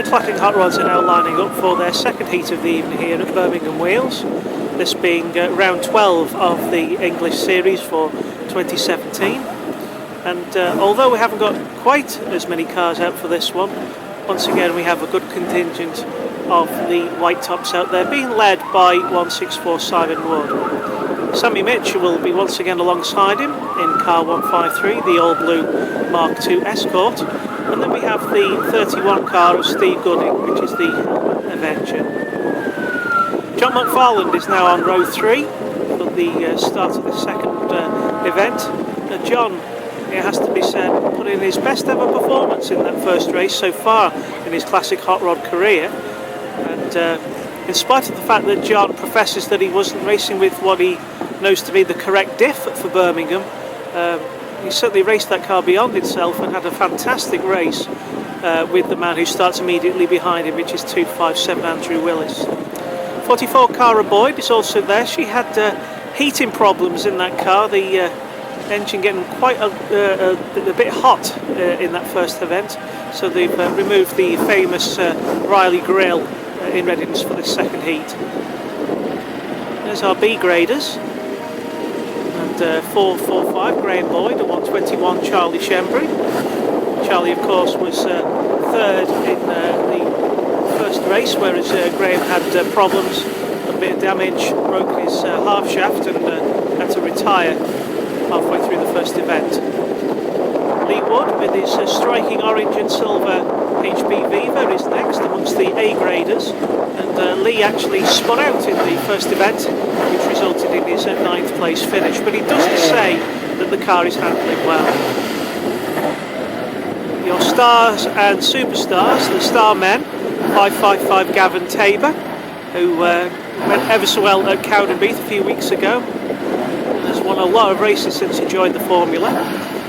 the Classic Hot Rods are now lining up for their second heat of the evening here at Birmingham Wheels. This being round 12 of the English series for 2017. And although we haven't got quite as many cars out for this one, once again we have a good contingent of the white tops out there, being led by 164 Simon Wood. Sammy Mitchell will be once again alongside him in car 153, the all blue Mark II Escort. And then we have the 31 car of Steve Gooding, which is the Avenger. John McFarland is now on row 3 for the start of the second event. John, it has to be said, put in his best ever performance in that first race so far in his Classic Hot Rod career. And in spite of the fact that John professes that he wasn't racing with what he knows to be the correct diff for Birmingham, he certainly raced that car beyond itself and had a fantastic race with the man who starts immediately behind him, which is 257 Andrew Willis. 44 Cara Boyd is also there. She had heating problems in that car, the engine getting quite a bit hot in that first event, so they've removed the famous Riley grille in readiness for the second heat. There's our B graders. And 445 Graham Boyd and 121 Charlie Shembry. Charlie, of course, was third in the first race, whereas Graham had problems, a bit of damage, broke his half shaft and had to retire halfway through the first event. Lee Wood with his striking orange and silver HB Viva is next amongst the A graders, and Lee actually spun out in the first event, which resulted in his 9th place finish, but he doesn't say that the car is handling well. Your stars and superstars, the star men, 555 Gavin Tabor, who went ever so well at Cowdenbeath a few weeks ago, and has won a lot of races since he joined the Formula.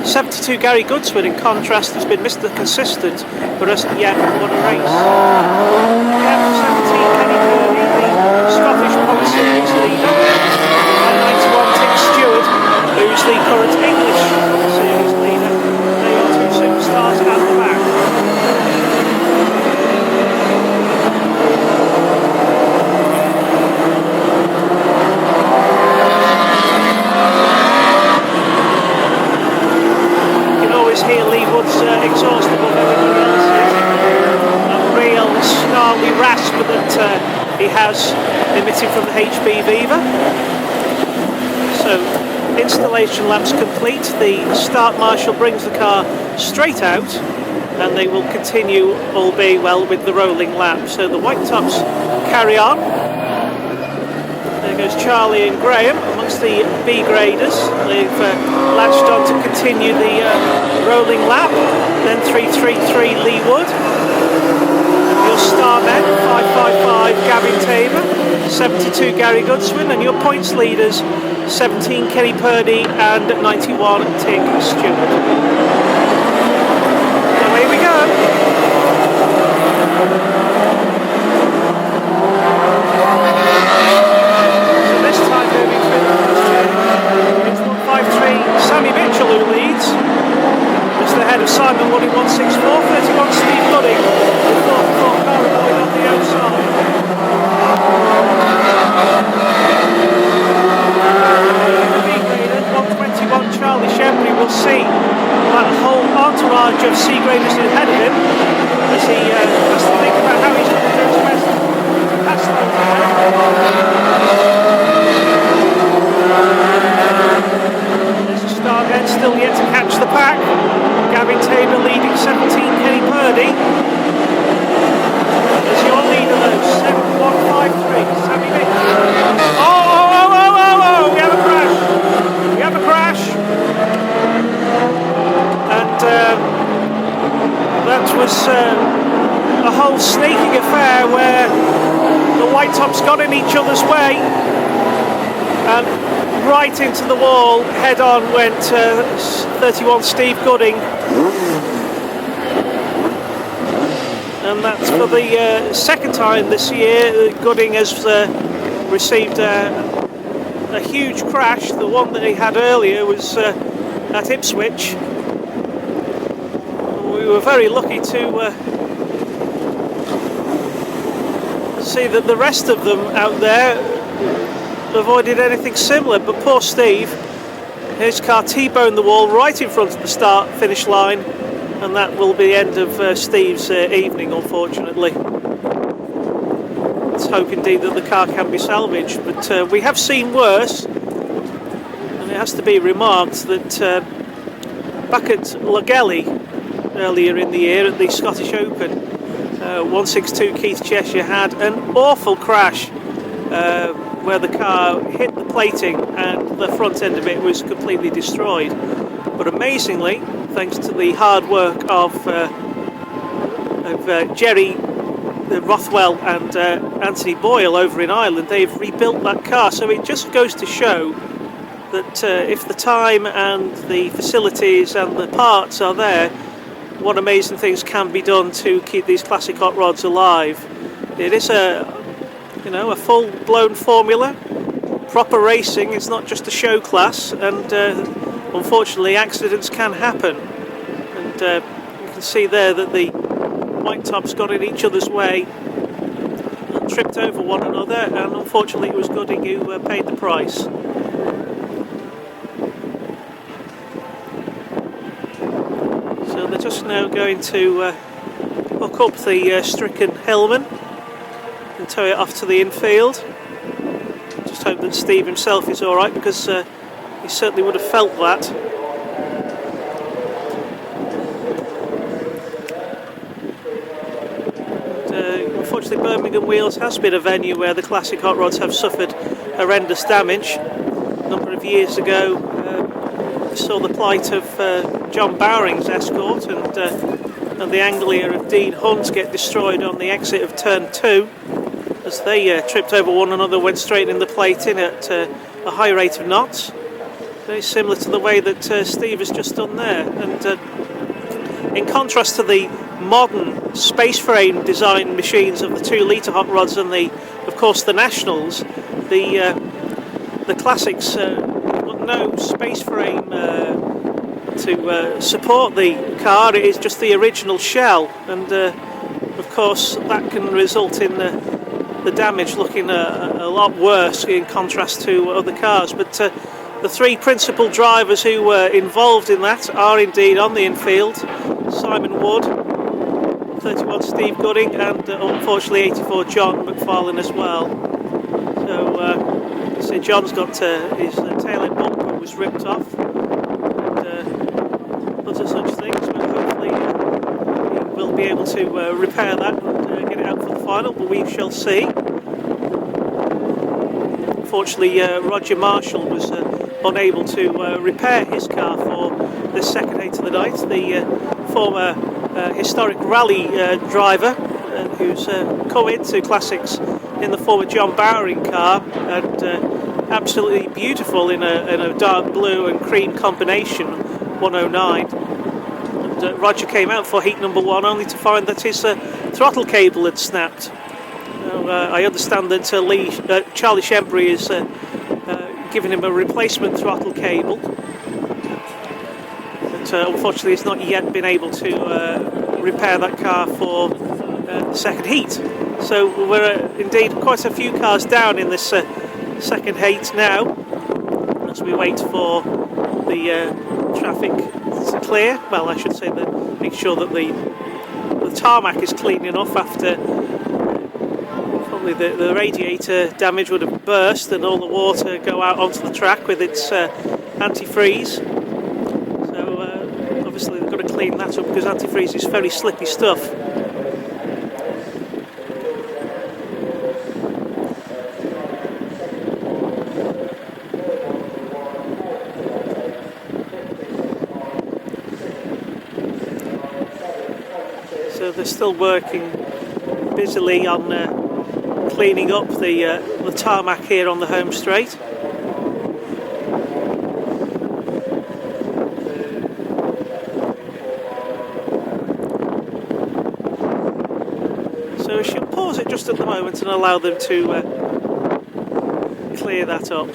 72 Gary Goodswood, in contrast, has been Mr. Consistent, but hasn't yet won a race. We have 17 Kenny Purdy, the Scottish Power Series leader, and 91 Tim Stewart, who's the current English Series leader. They are two superstars at the back. Hear Lee Wood's exhaust above everybody else's. A real snarly rasp that he has emitting from the HB Viva. So, installation lamps complete. The start marshal brings the car straight out, and they will continue, all being well, with the rolling lap. So the white tops carry on. There goes Charlie and Graham amongst the B graders. They've latched on to continue the rolling lap. Then 333 Lee Wood. Your star men, 555 Gavin Tabor, 72 Gary Goodswin, and your points leaders, 17 Kenny Purdy and 91 Tim Stewart. So here we go. Sammy Mitchell, who leads, just ahead of Simon Wood in 164, 31 Steve Gooding, with 44 Cara Boyd on the outside. 121 Charlie Shembry will see that whole entourage of C graders ahead of him as he has to think about how he's going to do his best to pass those ahead. Stargate still yet to catch the pack. Gavin Tabor leading 17 Kenny Purdy. As your leader though, 7153 Sammy Mitchell. Oh, we have a crash. We have a crash. And that was a whole sneaking affair where the white tops got in each other's way. And right into the wall, head on went 31 Steve Gooding, and that's for the second time this year Gooding has received a huge crash. The one that he had earlier was at Ipswich. We were very lucky to see that the rest of them out there avoided anything similar, but poor Steve, his car T-boned the wall right in front of the start-finish line, and that will be the end of Steve's evening, unfortunately. Let's hope indeed that the car can be salvaged, but we have seen worse, and it has to be remarked that back at Logelly earlier in the year at the Scottish Open, 162 Keith Cheshire had an awful crash where the car hit the plating and the front end of it was completely destroyed. But amazingly, thanks to the hard work of Jerry Rothwell and Anthony Boyle over in Ireland, they've rebuilt that car. So it just goes to show that if the time and the facilities and the parts are there, what amazing things can be done to keep these classic hot rods alive. It is a full-blown formula, proper racing. It's not just a show class, and unfortunately accidents can happen. And you can see there that the white tops got in each other's way and tripped over one another, and unfortunately it was Gooding who paid the price. So they're just now going to hook up the stricken Hillman and tow it off to the infield. Just hope that Steve himself is alright, because he certainly would have felt that. And, unfortunately, Birmingham Wheels has been a venue where the classic hot rods have suffered horrendous damage. A number of years ago, we saw the plight of John Bowring's Escort and the Anglia of Dean Hunt get destroyed on the exit of turn 2 as they tripped over one another, went straight in the plating at a high rate of knots. Very similar to the way that Steve has just done there. And in contrast to the modern space frame design machines of the 2 litre hot rods and of course the Nationals, the classics got no space frame to support the car. It is just the original shell, and of course that can result in the damage looking a lot worse in contrast to other cars. But the 3 principal drivers who were involved in that are indeed on the infield: Simon Wood, 31 Steve Gooding, and unfortunately 84 John McFarlane as well. So John's got his tail end bumper was ripped off, and other such things, but hopefully he will be able to repair that and get it out for the final, but we shall see. Unfortunately, Roger Marshall was unable to repair his car for this second heat of the night. The former historic rally driver who's come into classics in the former John Bowring car, and absolutely beautiful in a dark blue and cream combination, 109. And Roger came out for heat number 1 only to find that his throttle cable had snapped. I understand that Charlie Shembry is giving him a replacement throttle cable, but unfortunately he's not yet been able to repair that car for the second heat. So we're indeed quite a few cars down in this second heat now, as we wait for the traffic to clear. Well, I should say that make sure that the tarmac is clean enough after probably the radiator damage would have burst and all the water go out onto the track with its antifreeze. So obviously they've got to clean that up, because antifreeze is very slippy stuff. So they're still working busily on cleaning up the tarmac here on the home straight. So we should pause it just at the moment and allow them to clear that up.